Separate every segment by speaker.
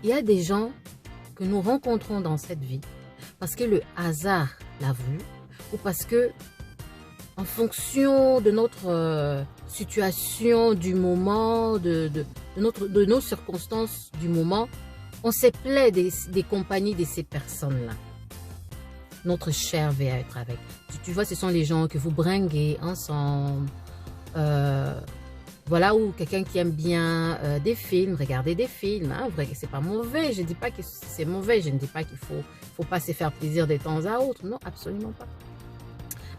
Speaker 1: il y a des gens que nous rencontrons dans cette vie parce que le hasard l'a voulu ou parce que en fonction de notre situation du moment, de nos circonstances du moment, on s'est plaint des compagnies de ces personnes-là. Notre chair veut être avec. Tu vois, ce sont les gens que vous bringuez ensemble. Voilà, ou quelqu'un qui aime bien des films, regarder des films. Hein, c'est pas mauvais, je ne dis pas que c'est mauvais, je ne dis pas qu'il faut pas se faire plaisir de temps à autre. Non, absolument pas.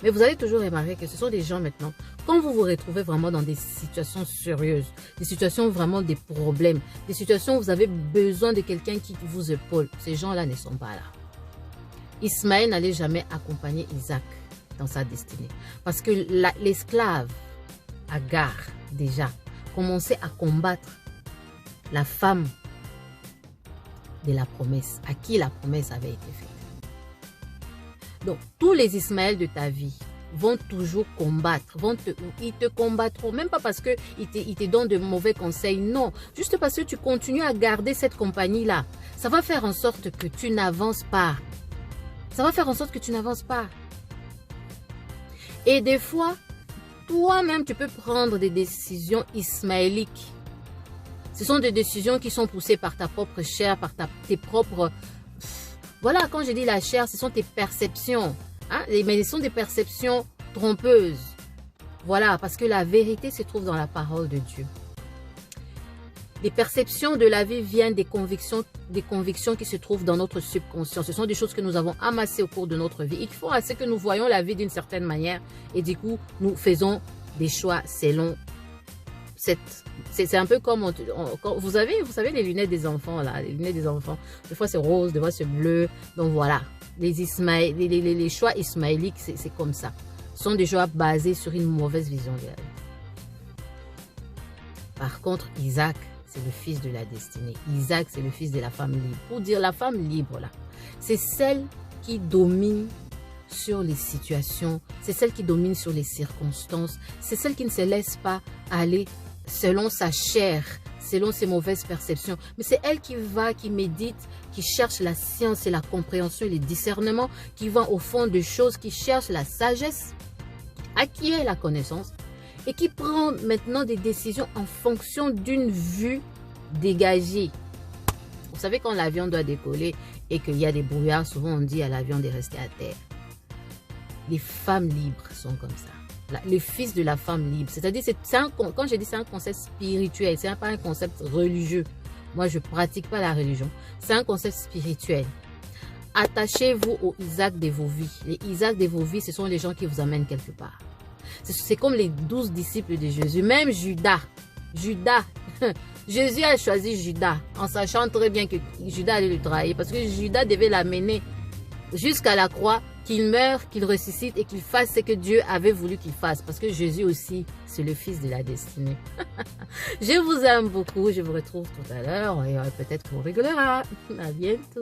Speaker 1: Mais vous allez toujours remarquer que ce sont des gens maintenant, quand vous vous retrouvez vraiment dans des situations sérieuses, des situations vraiment des problèmes, des situations où vous avez besoin de quelqu'un qui vous épaule, ces gens-là ne sont pas là. Ismaël n'allait jamais accompagner Isaac dans sa destinée. Parce que l'esclave, Agar, déjà, commençait à combattre la femme de la promesse, à qui la promesse avait été faite. Donc, tous les Ismaël de ta vie vont toujours combattre, ils te combattront, même pas parce qu'ils te donnent de mauvais conseils, non, juste parce que tu continues à garder cette compagnie-là. Ça va faire en sorte que tu n'avances pas. Ça va faire en sorte que tu n'avances pas. Et des fois, toi-même, tu peux prendre des décisions ismaéliques. Ce sont des décisions qui sont poussées par ta propre chair, par tes propres... Voilà, quand je dis la chair, ce sont tes perceptions. Hein? Mais ce sont des perceptions trompeuses. Voilà, parce que la vérité se trouve dans la parole de Dieu. Les perceptions de la vie viennent des convictions qui se trouvent dans notre subconscient. Ce sont des choses que nous avons amassées au cours de notre vie. Il faut assez que nous voyons la vie d'une certaine manière et du coup, nous faisons des choix selon c'est un peu comme vous savez les lunettes des enfants là, les lunettes des enfants. Des fois c'est rose, des fois c'est bleu. Donc voilà, les choix ismaéliques, c'est comme ça. Ce sont des choix basés sur une mauvaise vision de la vie. Par contre, Isaac, c'est le fils de la destinée. Isaac, c'est le fils de la femme libre. Pour dire la femme libre là, c'est celle qui domine sur les situations, c'est celle qui domine sur les circonstances, c'est celle qui ne se laisse pas aller selon sa chair, selon ses mauvaises perceptions. Mais c'est elle qui médite, qui cherche la science et la compréhension et le discernement, qui va au fond des choses, qui cherche la sagesse, acquiert la connaissance et qui prend maintenant des décisions en fonction d'une vue dégagée. Vous savez, quand l'avion doit décoller et qu'il y a des brouillards, souvent on dit à l'avion de rester à terre. Les femmes libres sont comme ça. Le fils de la femme libre. C'est-à-dire, quand je dis c'est un concept spirituel, c'est pas un concept religieux. Moi, je ne pratique pas la religion. C'est un concept spirituel. Attachez-vous aux Isaac de vos vies. Les Isaac de vos vies, ce sont les gens qui vous amènent quelque part. C'est comme les 12 disciples de Jésus. Même Judas. Jésus a choisi Judas en sachant très bien que Judas allait le trahir. Parce que Judas devait l'amener jusqu'à la croix, qu'il meure, qu'il ressuscite et qu'il fasse ce que Dieu avait voulu qu'il fasse. Parce que Jésus aussi, c'est le fils de la destinée. Je vous aime beaucoup. Je vous retrouve tout à l'heure et peut-être qu'on rigolera. À bientôt.